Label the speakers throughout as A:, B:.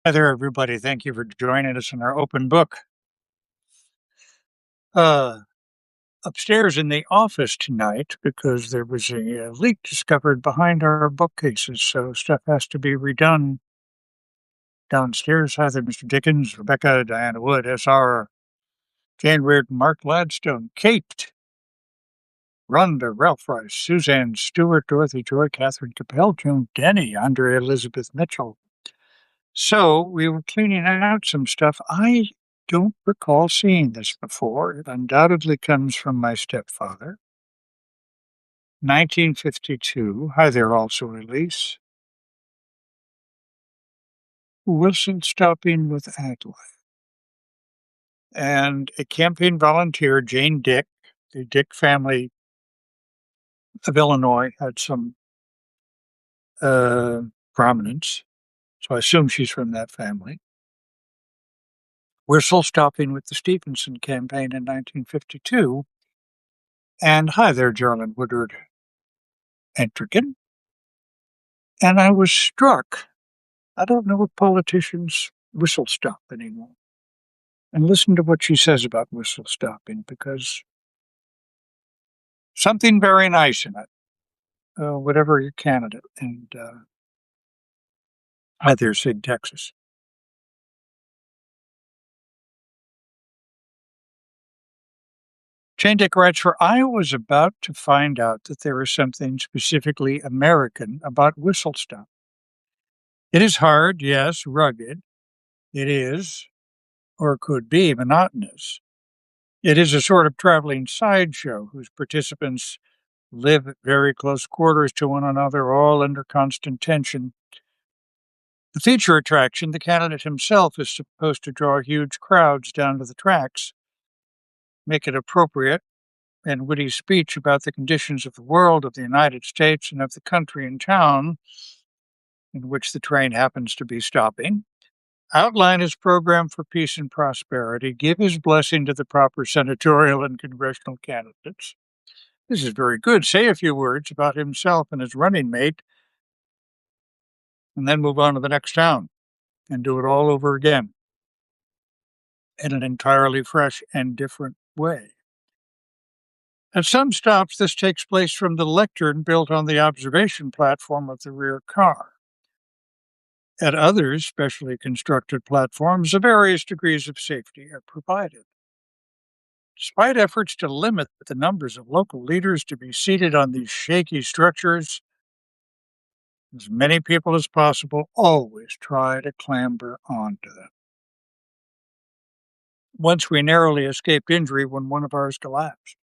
A: Hi there, everybody. Thank you for joining us in our open book. Uh, Upstairs in the office tonight, because there was a leak discovered behind our bookcases, so stuff has to be redone downstairs. Hi there, Mr. Dickens, Rebecca, Diana Wood, S.R., Jane Reardon, Mark Gladstone, Kate, Rhonda, Ralph Rice, Suzanne Stewart, Dorothy Joy, Catherine Capel, Joan Denny, Andrea Elizabeth Mitchell. So we were cleaning out some stuff. I don't recall seeing this before. It undoubtedly comes from my stepfather. 1952. Hi there, also Elise. Wilson stopping with Adlai. And a campaign volunteer, Jane Dick, the Dick family of Illinois, had some prominence. So I assume she's from that family. Whistle stopping with the Stevenson campaign in 1952. And hi there, Jarlin Woodard Entrigan. And I was struck. I don't know if politicians whistle stop anymore. And listen to what she says about whistle stopping, because something very nice in it, whatever your candidate. And hi there, Sid, Texas. Jane Dick writes, for I was about to find out that there is something specifically American about whistle stop. It is hard, yes, rugged. It is, or could be, monotonous. It is a sort of traveling sideshow whose participants live at very close quarters to one another, all under constant tension. The feature attraction, the candidate himself, is supposed to draw huge crowds down to the tracks, make an appropriate and witty speech about the conditions of the world, of the United States, and of the country and town in which the train happens to be stopping, outline his program for peace and prosperity, give his blessing to the proper senatorial and congressional candidates. This is very good. Say a few words about himself and his running mate, and then move on to the next town and do it all over again in an entirely fresh and different way. At some stops, this takes place from the lectern built on the observation platform of the rear car. At others, specially constructed platforms of various degrees of safety are provided. Despite efforts to limit the numbers of local leaders to be seated on these shaky structures, as many people as possible always try to clamber onto them. Once we narrowly escaped injury when one of ours collapsed.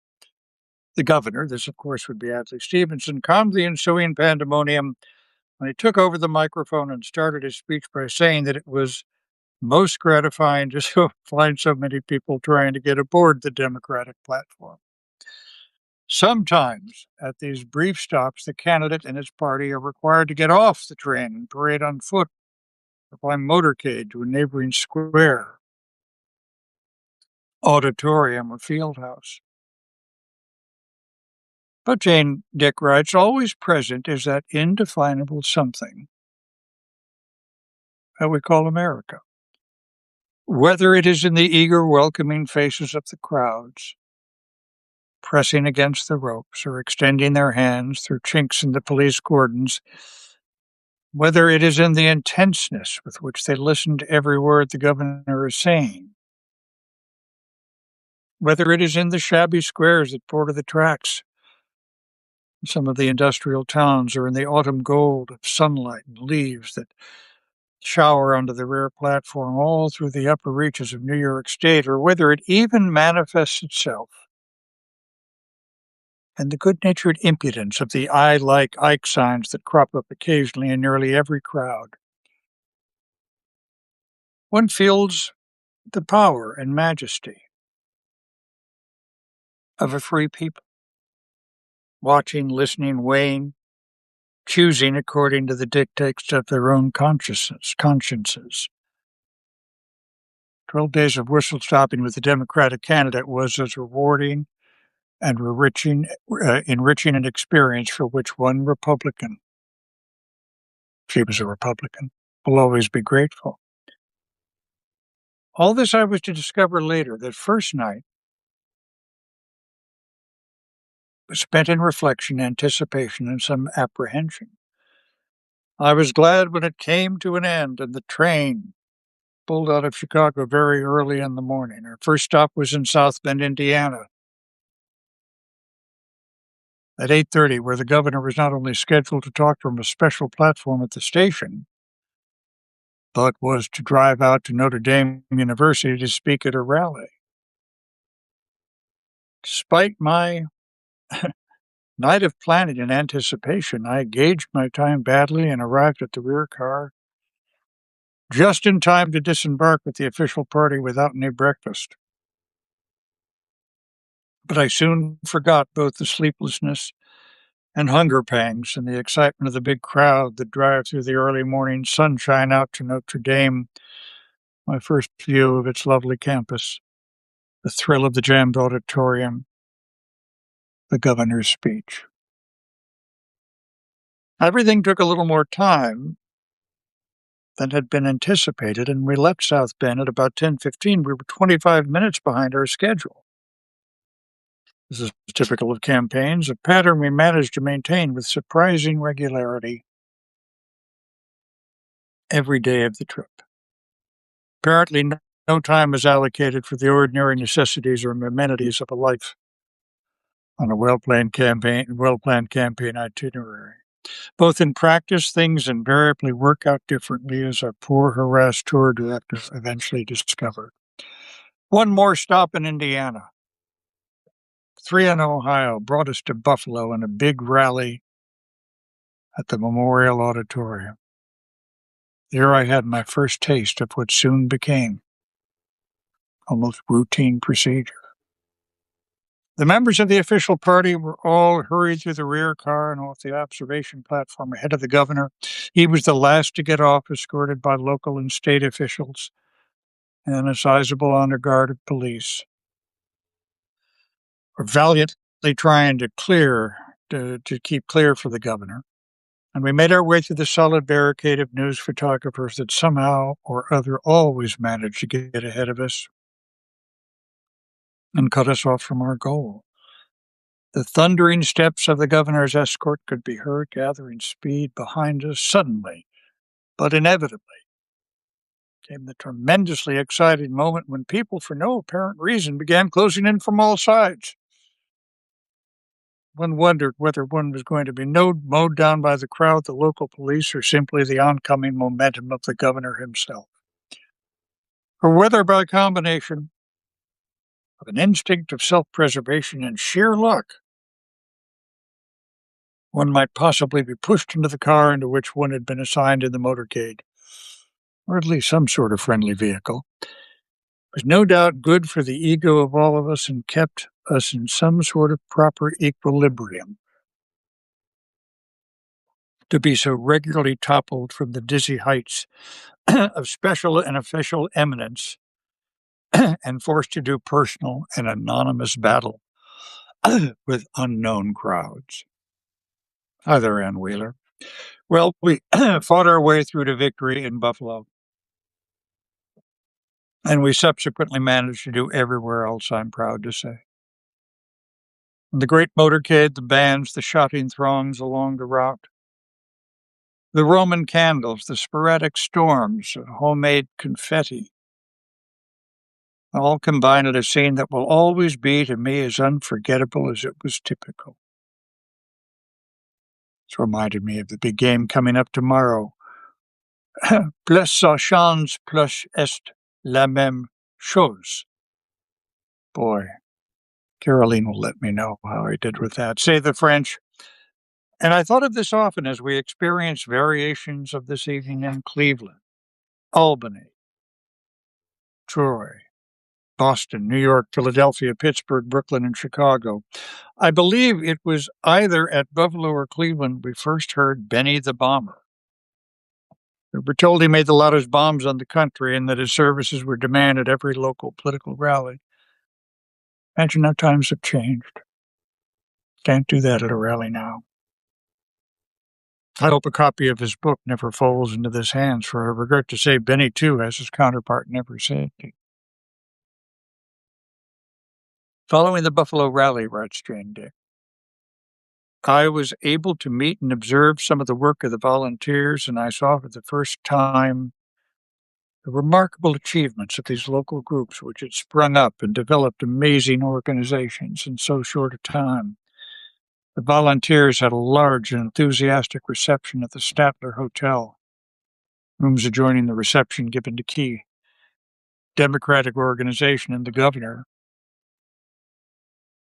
A: The governor, this of course would be Adlai Stevenson, calmed the ensuing pandemonium when he took over the microphone and started his speech by saying that it was most gratifying to find so many people trying to get aboard the Democratic platform. Sometimes, at these brief stops, the candidate and his party are required to get off the train and parade on foot or by motorcade to a neighboring square, auditorium, or field house. But Jane Dick writes, always present is that indefinable something that we call America. Whether it is in the eager, welcoming faces of the crowds, pressing against the ropes or extending their hands through chinks in the police cordons, whether it is in the intenseness with which they listen to every word the governor is saying, whether it is in the shabby squares that border the tracks, some of the industrial towns, or in the autumn gold of sunlight and leaves that shower onto the rear platform all through the upper reaches of New York State, or whether it even manifests itself in the good-natured impudence of the "I like Ike" signs that crop up occasionally in nearly every crowd. One feels the power and majesty of a free people, watching, listening, weighing, choosing according to the dictates of their own consciences. 12 days of whistle stopping with the Democratic candidate was as rewarding and enriching an experience for which one Republican, she was a Republican, will always be grateful. All this I was to discover later. That first night was spent in reflection, anticipation, and some apprehension. I was glad when it came to an end and the train pulled out of Chicago very early in the morning. Our first stop was in South Bend, Indiana, at 8:30, where the governor was not only scheduled to talk from a special platform at the station, but was to drive out to Notre Dame University to speak at a rally. Despite my night of planning and anticipation, I gauged my time badly and arrived at the rear car just in time to disembark with the official party without any breakfast. But I soon forgot both the sleeplessness and hunger pangs and the excitement of the big crowd that drive through the early morning sunshine out to Notre Dame, my first view of its lovely campus, the thrill of the jammed auditorium, the governor's speech. Everything took a little more time than had been anticipated, and we left South Bend at about 10:15. We were 25 minutes behind our schedule. This is typical of campaigns, a pattern we managed to maintain with surprising regularity every day of the trip. Apparently, no time was allocated for the ordinary necessities or amenities of a life on a well-planned campaign itinerary. Both in practice, things invariably work out differently, as our poor, harassed tour director eventually discovered. One more stop in Indiana. 3 in Ohio brought us to Buffalo and a big rally at the Memorial Auditorium. There I had my first taste of what soon became almost routine procedure. The members of the official party were all hurried through the rear car and off the observation platform ahead of the governor. He was the last to get off, escorted by local and state officials and a sizable honor guard of police. We're valiantly trying to keep clear for the governor. And we made our way through the solid barricade of news photographers that somehow or other always managed to get ahead of us and cut us off from our goal. The thundering steps of the governor's escort could be heard gathering speed behind us. Suddenly, but inevitably, came the tremendously exciting moment when people, for no apparent reason, began closing in from all sides. One wondered whether one was going to be mowed down by the crowd, the local police, or simply the oncoming momentum of the governor himself, or whether by a combination of an instinct of self-preservation and sheer luck, one might possibly be pushed into the car into which one had been assigned in the motorcade, or at least some sort of friendly vehicle. It was no doubt good for the ego of all of us and kept us in some sort of proper equilibrium. To be so regularly toppled from the dizzy heights of special and official eminence and forced to do personal and anonymous battle with unknown crowds. Hi there, Ann Wheeler. Well, we fought our way through to victory in Buffalo, and we subsequently managed to do everywhere else, I'm proud to say. The great motorcade, the bands, the shouting throngs along the route, the Roman candles, the sporadic storms of homemade confetti, all combined in a scene that will always be to me as unforgettable as it was typical. It's reminded me of the big game coming up tomorrow. Plus ça change, plus est la même chose. Boy, Caroline will let me know how I did with that. Say the French. And I thought of this often as we experienced variations of this evening in Cleveland, Albany, Troy, Boston, New York, Philadelphia, Pittsburgh, Brooklyn, and Chicago. I believe it was either at Buffalo or Cleveland we first heard Benny the Bomber. We were told he made the loudest bombs on the country and that his services were demanded at every local political rally. Imagine how times have changed. Can't do that at a rally now. I hope a copy of his book never falls into this hands, for I regret to say Benny, too, has his counterpart never said. Following the Buffalo rally, writes Jane Dick, I was able to meet and observe some of the work of the volunteers, and I saw for the first time the remarkable achievements of these local groups, which had sprung up and developed amazing organizations in so short a time. The volunteers had a large and enthusiastic reception at the Statler Hotel, rooms adjoining the reception given to key Democratic organization and the governor.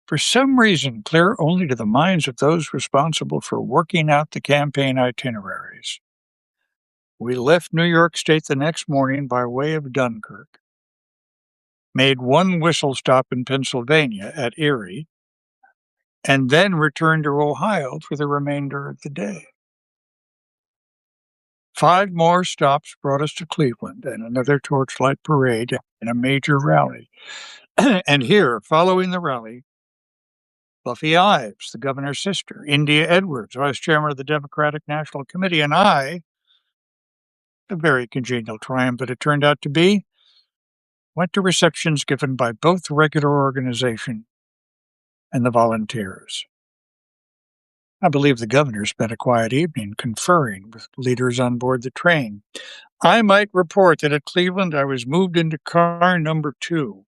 A: For some reason, clear only to the minds of those responsible for working out the campaign itineraries, we left New York State the next morning by way of Dunkirk, made one whistle stop in Pennsylvania at Erie, and then returned to Ohio for the remainder of the day. 5 more stops brought us to Cleveland and another torchlight parade and a major rally. And here, following the rally, Buffy Ives, the governor's sister, India Edwards, vice chairman of the Democratic National Committee, and I, a very congenial triumph that it turned out to be, went to receptions given by both the regular organization and the volunteers. I believe the governor spent a quiet evening conferring with leaders on board the train. I might report that at Cleveland I was moved into car number 2,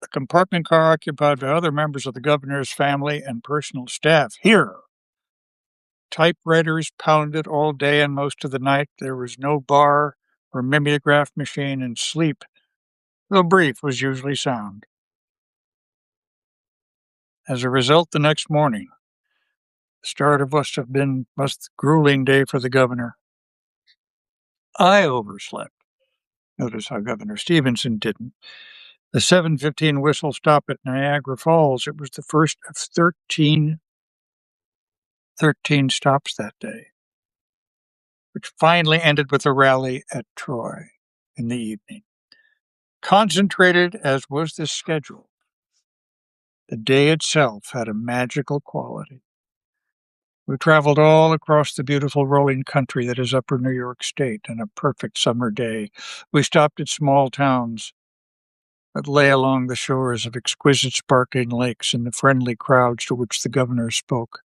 A: a compartment car occupied by other members of the governor's family and personal staff. Here, typewriters pounded all day and most of the night. There was no bar or mimeograph machine, and sleep, though brief, was usually sound. As a result, the next morning, the start of what have been a grueling day for the governor, I overslept. Notice how Governor Stevenson didn't. The 7:15 whistle stop at Niagara Falls, it was the first of 13 stops that day, which finally ended with a rally at Troy in the evening. Concentrated as was the schedule, the day itself had a magical quality. We traveled all across the beautiful rolling country that is upper New York State on a perfect summer day. We stopped at small towns that lay along the shores of exquisite sparkling lakes, and the friendly crowds to which the governor spoke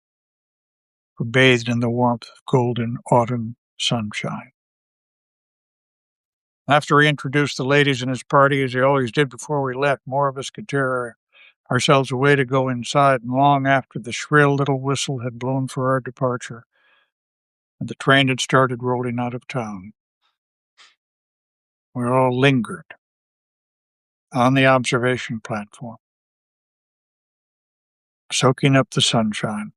A: were bathed in the warmth of golden autumn sunshine. After he introduced the ladies in his party, as he always did before we left, more of us could tear ourselves away to go inside, and long after the shrill little whistle had blown for our departure, and the train had started rolling out of town, we all lingered on the observation platform, soaking up the sunshine,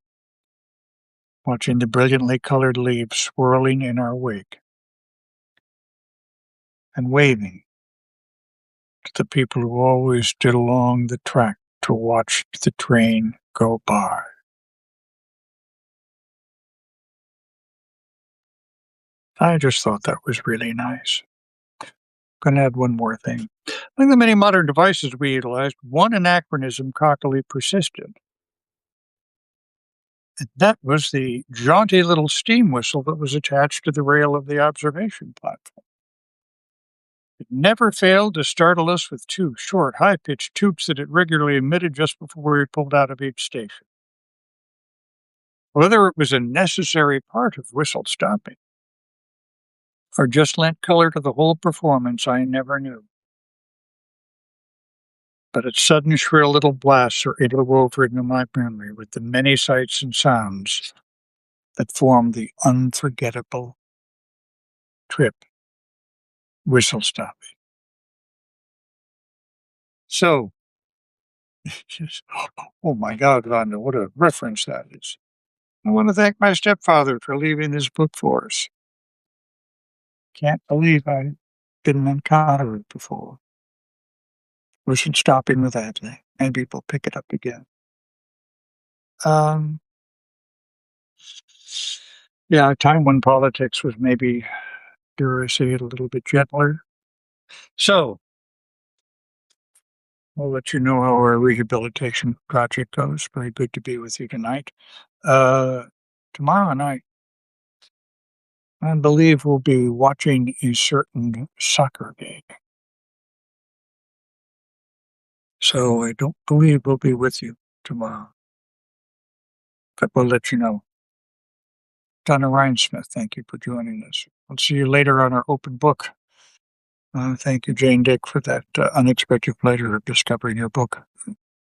A: watching the brilliantly colored leaves swirling in our wake, and waving to the people who always stood along the track to watch the train go by. I just thought that was really nice. Going to add one more thing. Among the many modern devices we utilized, one anachronism cockily persisted. And that was the jaunty little steam whistle that was attached to the rail of the observation platform. It never failed to startle us with 2 short, high-pitched toots that it regularly emitted just before we pulled out of each station. Whether it was a necessary part of whistle stopping or just lent color to the whole performance, I never knew. But its sudden shrill little blasts are interwoven into my memory with the many sights and sounds that formed the unforgettable trip whistle stopping. So, just, oh my God, Rhonda, what a reference that is. I want to thank my stepfather for leaving this book for us. Can't believe I didn't encounter it before. Whistle stopping with Adlai. Maybe we'll pick it up again. Yeah, time when politics was maybe, dare I say it, a little bit gentler. So, I'll let you know how our rehabilitation project goes. Very good to be with you tonight. Tomorrow night, I believe we'll be watching a certain soccer game. So I don't believe we'll be with you tomorrow, but we'll let you know. Donna Rhinesmith, thank you for joining us. I'll see you later on our open book. Thank you, Jane Dick, for that unexpected pleasure of discovering your book,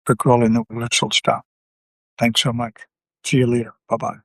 A: Rickroll in the Whistle Stop. Thanks so much. See you later. Bye-bye.